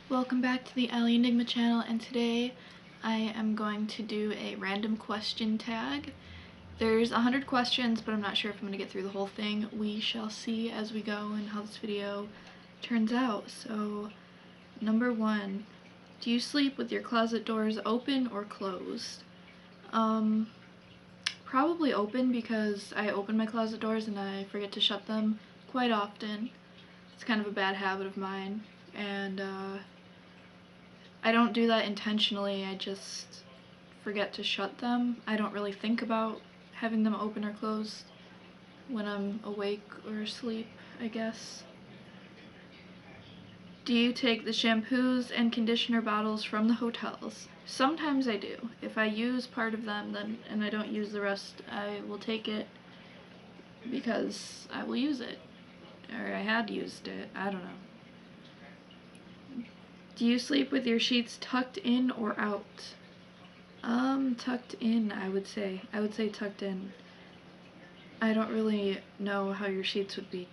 Welcome back to the Allie Enigma channel, and today I am going to do a random question tag. There's 100 questions, but I'm not sure if I'm going to get through the whole thing. We shall see as we go and how this video turns out. So, number 1, do you sleep with your closet doors open or closed? Probably open, because I open my closet doors and I forget to shut them quite often. It's kind of a bad habit of mine, and I don't do that intentionally, I just forget to shut them. I don't really think about having them open or closed when I'm awake or asleep, I guess. Do you take the shampoos and conditioner bottles from the hotels? Sometimes I do. If I use part of them and I don't use the rest, I will take it because I will use it. Or I had used it. I don't know. Do you sleep with your sheets tucked in or out? Tucked in, I would say. I would say tucked in. I don't really know how your sheets would be.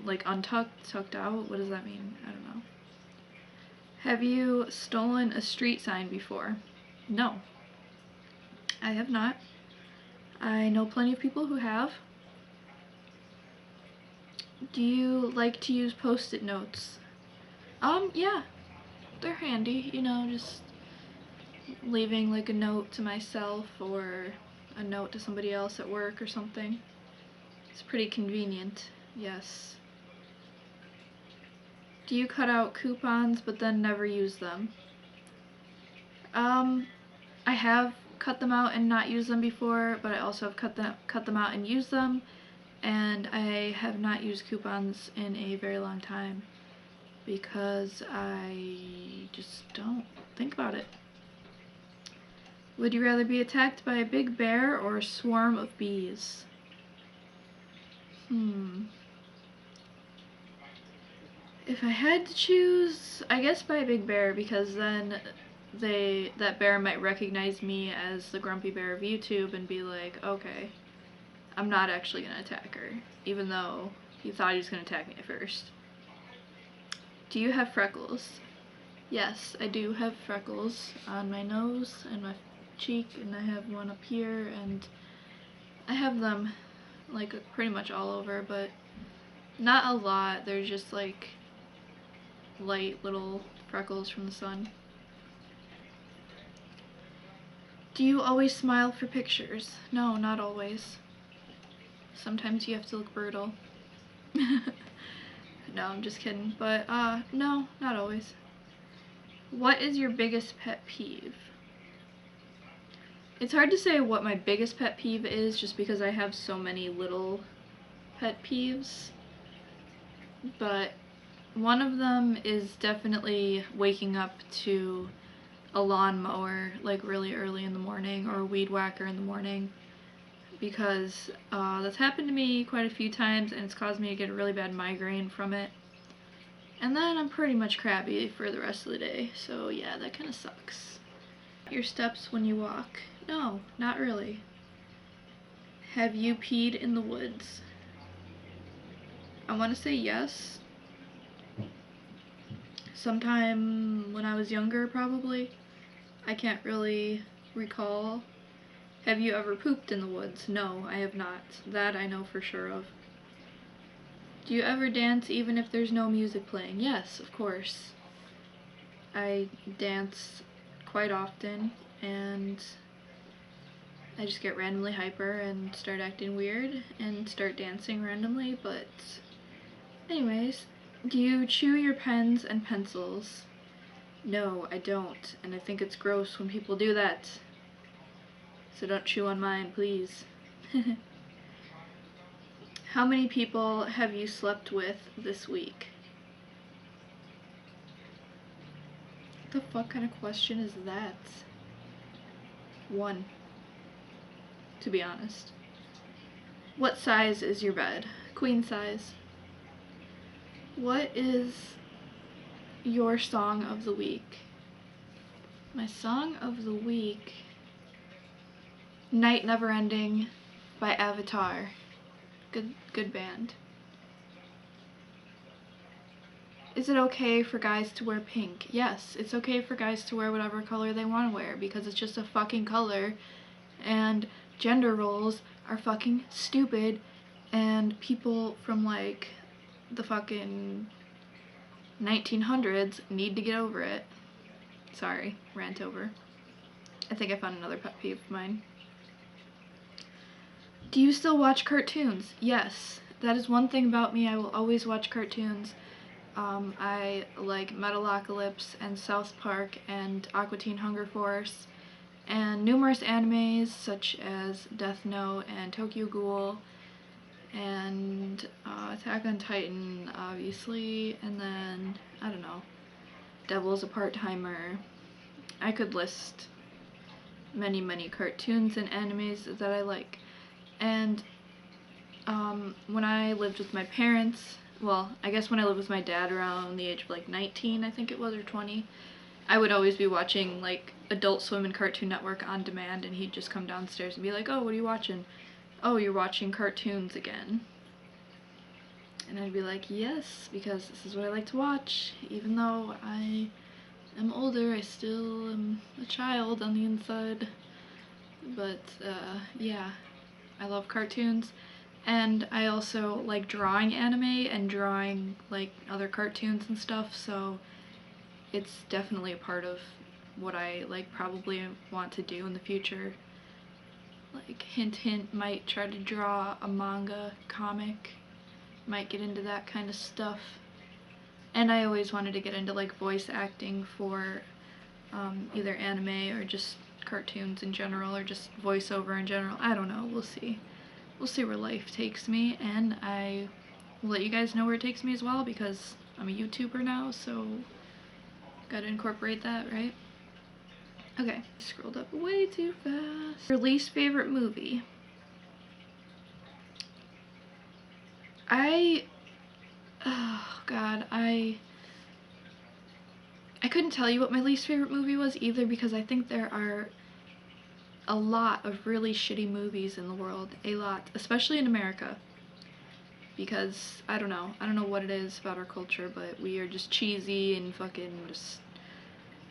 Like untucked, tucked out? What does that mean? I don't know. Have you stolen a street sign before? No. I have not. I know plenty of people who have. Do you like to use post-it notes? Yeah. They're handy, just leaving like a note to myself or a note to somebody else at work or something. It's pretty convenient, yes. Do you cut out coupons but then never use them? I have cut them out and not used them before, but I also have cut them out and used them, and I have not used coupons in a very long time because I just don't think about it. Would you rather be attacked by a big bear or a swarm of bees? If I had to choose, I guess by a big bear, because then that bear might recognize me as the grumpy bear of YouTube and be like, okay, I'm not actually gonna attack her, even though he thought he was gonna attack me at first. Do you have freckles? Yes, I do have freckles on my nose and my cheek, and I have one up here, and I have them like pretty much all over, but not a lot. They're just like light little freckles from the sun. Do you always smile for pictures? No, not always. Sometimes you have to look brutal. No, I'm just kidding. But, no, not always. What is your biggest pet peeve? It's hard to say what my biggest pet peeve is just because I have so many little pet peeves. But one of them is definitely waking up to a lawnmower like really early in the morning, or a weed whacker in the morning, because that's happened to me quite a few times and it's caused me to get a really bad migraine from it. And then I'm pretty much crabby for the rest of the day, so yeah, that kind of sucks. Your steps when you walk? No, not really. Have you peed in the woods? I want to say yes. Sometime when I was younger, probably. I can't really recall. Have you ever pooped in the woods? No, I have not. That I know for sure of. Do you ever dance even if there's no music playing? Yes, of course. I dance quite often, and I just get randomly hyper and start acting weird and start dancing randomly, but anyways. Do you chew your pens and pencils? No, I don't, and I think it's gross when people do that. So don't chew on mine, please. How many people have you slept with this week? What the fuck kind of question is that? 1. To be honest. What size is your bed? Queen size. What is your song of the week? My song of the week... Night Never Ending by Avatar. Good band. Is it okay for guys to wear pink? Yes, it's okay for guys to wear whatever color they want to wear because it's just a fucking color, and gender roles are fucking stupid, and people from like the fucking 1900s need to get over it. Sorry, rant over. I think I found another pet peeve of mine. Do you still watch cartoons? Yes. That is one thing about me. I will always watch cartoons. I like Metalocalypse and South Park and Aqua Teen Hunger Force and numerous animes such as Death Note and Tokyo Ghoul and Attack on Titan, obviously, and then, I don't know, Devil's a Part-Timer. I could list many cartoons and animes that I like. And when I lived with my parents, well, I guess when I lived with my dad around the age of like 19, I think it was, or 20, I would always be watching like Adult Swim and Cartoon Network on demand, and he'd just come downstairs and be like, "Oh, what are you watching?" "Oh, you're watching cartoons again." And I'd be like, "Yes, because this is what I like to watch. Even though I am older, I still am a child on the inside." But, yeah, I love cartoons. And I also like drawing anime and drawing like other cartoons and stuff, so it's definitely a part of what I like probably want to do in the future. Like, hint hint, might try to draw a manga comic, might get into that kind of stuff. And I always wanted to get into like voice acting for either anime or just cartoons in general, or just voiceover in general. I don't know, we'll see. We'll see where life takes me, and I will let you guys know where it takes me as well, because I'm a YouTuber now, so gotta incorporate that, right? Okay, scrolled up way too fast. Your least favorite movie? Oh god, I couldn't tell you what my least favorite movie was either, because I think there are a lot of really shitty movies in the world. A lot. Especially in America. Because, I don't know what it is about our culture, but we are just cheesy and fucking just...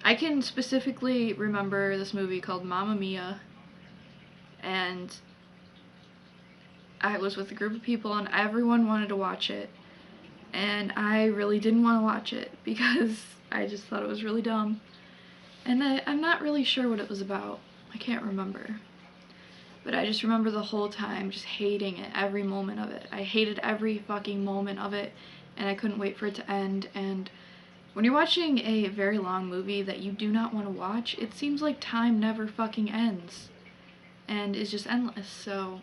I can specifically remember this movie called Mamma Mia, and I was with a group of people and everyone wanted to watch it, and I really didn't want to watch it because I just thought it was really dumb. And I'm not really sure what it was about. I can't remember. But I just remember the whole time just hating it, every moment of it. I hated every fucking moment of it, and I couldn't wait for it to end. And when you're watching a very long movie that you do not want to watch, it seems like time never fucking ends. And it's just endless, so...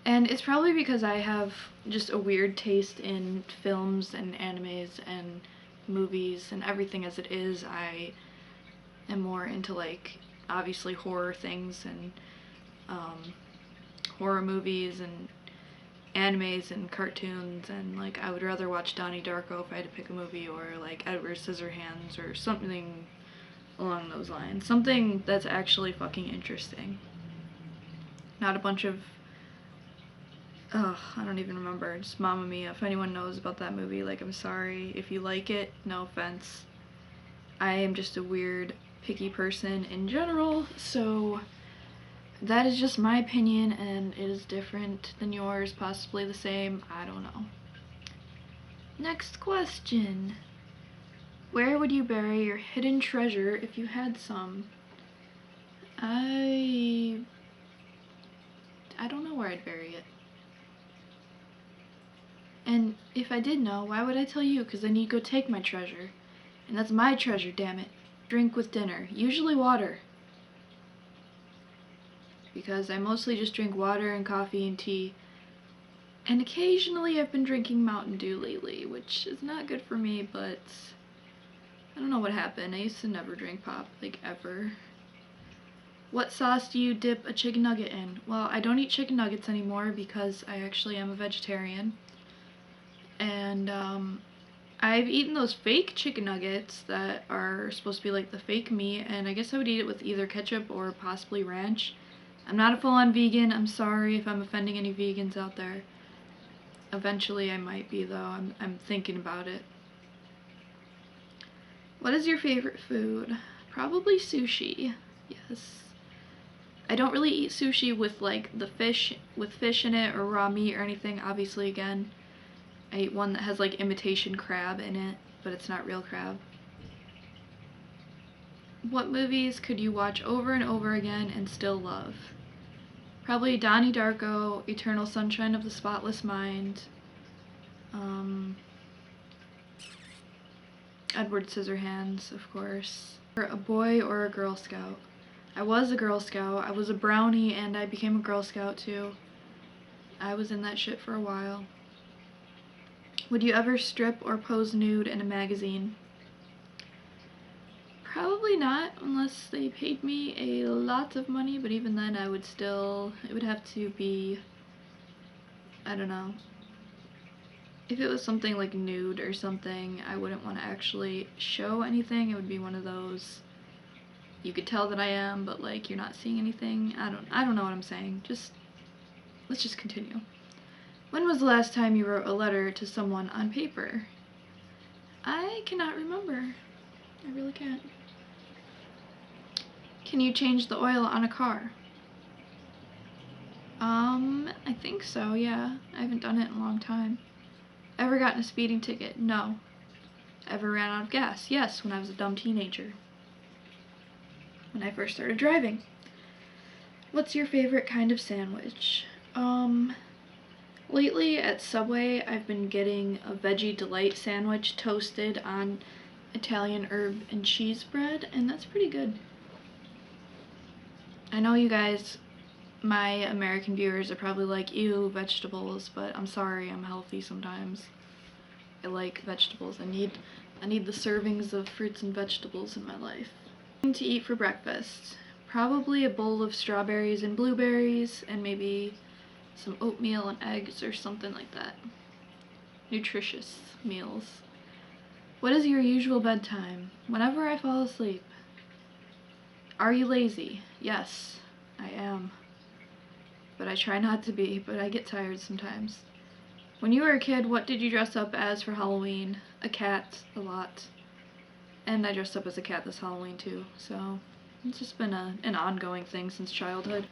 And it's probably because I have just a weird taste in films and animes and movies and everything as it is. I am more into, like, obviously horror things and horror movies and animes and cartoons, and like I would rather watch Donnie Darko if I had to pick a movie, or like Edward Scissorhands or something along those lines. Something that's actually fucking interesting. Not a bunch of I don't even remember, just Mamma Mia. If anyone knows about that movie, like, I'm sorry. If you like it, no offense. I am just a weird, picky person in general, so that is just my opinion, and it is different than yours, possibly the same, I don't know. Next question. Where would you bury your hidden treasure if you had some? I don't know where I'd bury it. And if I did know, why would I tell you? Because then you'd go take my treasure. And that's my treasure, damn it. Drink with dinner. Usually water. Because I mostly just drink water and coffee and tea. And occasionally I've been drinking Mountain Dew lately, which is not good for me, but I don't know what happened. I used to never drink pop, like, ever. What sauce do you dip a chicken nugget in? Well, I don't eat chicken nuggets anymore because I actually am a vegetarian. And I've eaten those fake chicken nuggets that are supposed to be like the fake meat, and I guess I would eat it with either ketchup or possibly ranch. I'm not a full-on vegan. I'm sorry if I'm offending any vegans out there. Eventually I might be, though. I'm thinking about it. What is your favorite food? Probably sushi. Yes. I don't really eat sushi with like the fish with fish in it or raw meat or anything. Obviously, again, I eat one that has like imitation crab in it, but it's not real crab. What movies could you watch over and over again and still love? Probably Donnie Darko, Eternal Sunshine of the Spotless Mind, Edward Scissorhands, of course. A boy or a Girl Scout? I was a Girl Scout. I was a brownie and I became a Girl Scout too. I was in that shit for a while. Would you ever strip or pose nude in a magazine? Probably not, unless they paid me a lot of money, but even then it would have to be, I don't know. If it was something like nude or something, I wouldn't want to actually show anything. It would be one of those, you could tell that I am, but like you're not seeing anything. I don't know what I'm saying. Let's just continue. When was the last time you wrote a letter to someone on paper? I cannot remember. I really can't. Can you change the oil on a car? I think so, yeah. I haven't done it in a long time. Ever gotten a speeding ticket? No. Ever ran out of gas? Yes, when I was a dumb teenager. When I first started driving. What's your favorite kind of sandwich? Lately at Subway, I've been getting a Veggie Delight sandwich toasted on Italian herb and cheese bread, and that's pretty good. I know you guys, my American viewers, are probably like, ew, vegetables, but I'm sorry, I'm healthy sometimes. I like vegetables. I need the servings of fruits and vegetables in my life. To eat for breakfast? Probably a bowl of strawberries and blueberries, and maybe some oatmeal and eggs or something like that. Nutritious meals. What is your usual bedtime? Whenever I fall asleep. Are you lazy? Yes, I am. But I try not to be, but I get tired sometimes. When you were a kid, what did you dress up as for Halloween? A cat, a lot. And I dressed up as a cat this Halloween too, so it's just been an ongoing thing since childhood.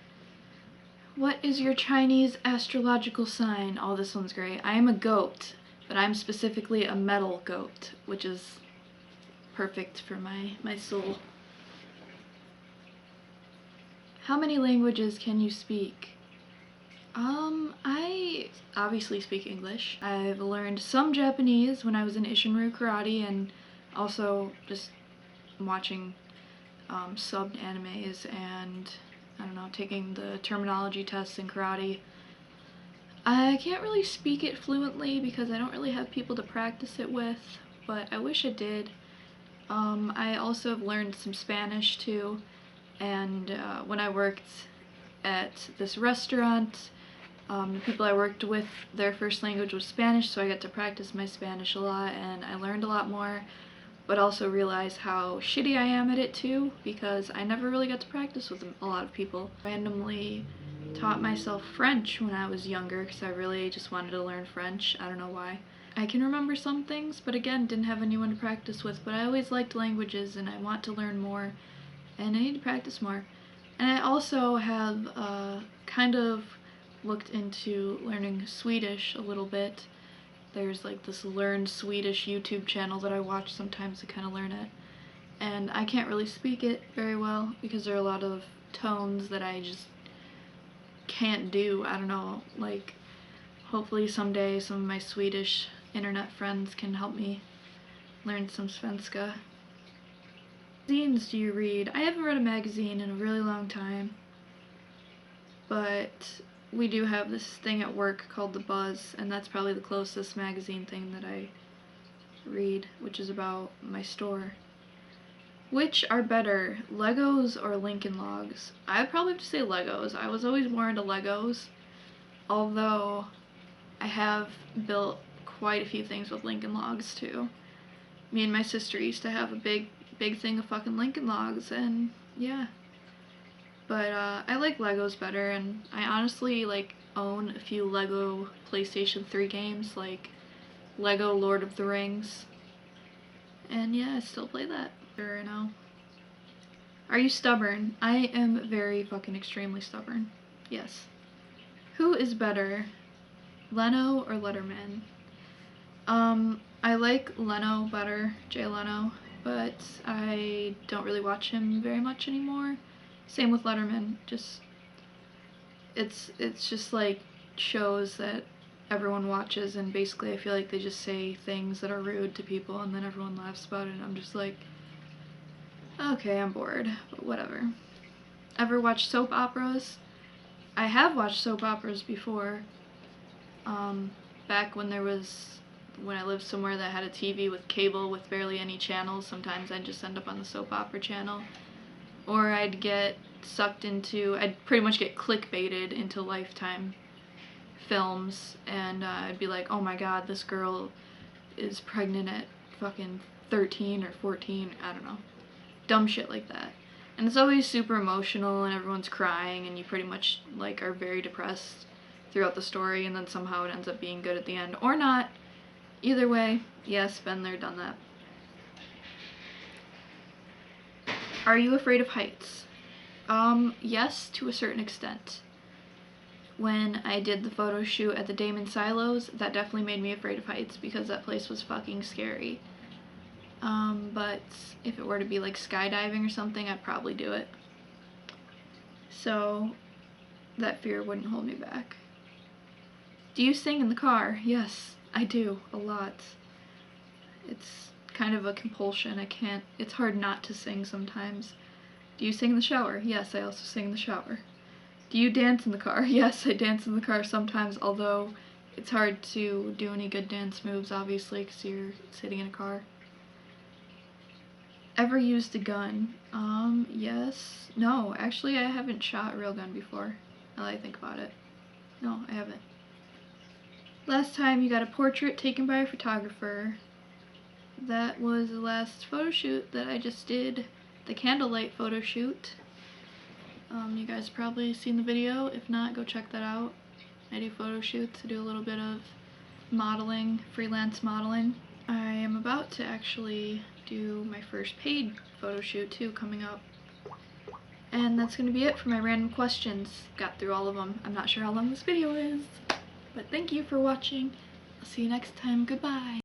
What is your Chinese astrological sign? Oh, this one's great. I am a goat, but I'm specifically a metal goat, which is perfect for my soul. How many languages can you speak? I obviously speak English. I've learned some Japanese when I was in Isshinryu Karate, and also just watching subbed animes and, I don't know, taking the terminology tests in karate. I can't really speak it fluently because I don't really have people to practice it with, but I wish I did. I also have learned some Spanish too, and when I worked at this restaurant, the people I worked with, their first language was Spanish, so I got to practice my Spanish a lot, and I learned a lot more, but also realized how shitty I am at it too, because I never really got to practice with a lot of people. I randomly taught myself French when I was younger, because I really just wanted to learn French. I don't know why. I can remember some things, but again, didn't have anyone to practice with, but I always liked languages, and I want to learn more, and I need to practice more. And I also have kind of looked into learning Swedish a little bit. There's like this Learn Swedish YouTube channel that I watch sometimes to kind of learn it. And I can't really speak it very well because there are a lot of tones that I just can't do. I don't know, like hopefully someday some of my Swedish internet friends can help me learn some Svenska. Magazines do you read? I haven't read a magazine in a really long time, but we do have this thing at work called The Buzz, and that's probably the closest magazine thing that I read, which is about my store. Which are better, Legos or Lincoln Logs? I'd probably have to say Legos. I was always more into Legos, although I have built quite a few things with Lincoln Logs too. Me and my sister used to have a big thing of fucking Lincoln Logs, and yeah. But I like Legos better, and I honestly, like, own a few Lego PlayStation 3 games, like Lego Lord of the Rings. And yeah, I still play that. Sure, now. Are you stubborn? I am very fucking extremely stubborn. Yes. Who is better, Leno or Letterman? I like Leno better, Jay Leno, but I don't really watch him very much anymore. Same with Letterman. It's just like shows that everyone watches, and basically I feel like they just say things that are rude to people and then everyone laughs about it, and I'm just like, okay, I'm bored, but whatever. Ever watch soap operas? I have watched soap operas before. Back when I lived somewhere that had a TV with cable with barely any channels, sometimes I'd just end up on the soap opera channel. Or I'd pretty much get clickbaited into Lifetime films, and I'd be like, oh my god, this girl is pregnant at fucking 13 or 14, I don't know. Dumb shit like that. And it's always super emotional and everyone's crying and you pretty much like are very depressed throughout the story, and then somehow it ends up being good at the end. Or not. Either way, yes, been there, done that. Are you afraid of heights? Yes, to a certain extent. When I did the photo shoot at the Damon Silos, that definitely made me afraid of heights because that place was fucking scary. But if it were to be like skydiving or something, I'd probably do it. So that fear wouldn't hold me back. Do you sing in the car? Yes, I do, a lot. It's kind of a compulsion. It's hard not to sing sometimes. Do you sing in the shower? Yes, I also sing in the shower. Do you dance in the car? Yes, I dance in the car sometimes, although it's hard to do any good dance moves, obviously, because you're sitting in a car. Ever used a gun? Yes. No, actually I haven't shot a real gun before, now that I think about it. No, I haven't. Last time you got a portrait taken by a photographer. That was the last photo shoot that I just did, the candlelight photo shoot. You guys probably seen the video. If not, go check that out. I do photo shoots. I do a little bit of modeling, freelance modeling. I am about to actually do my first paid photo shoot too, coming up. And that's going to be it for my random questions. Got through all of them. I'm not sure how long this video is, but thank you for watching. I'll see you next time. Goodbye.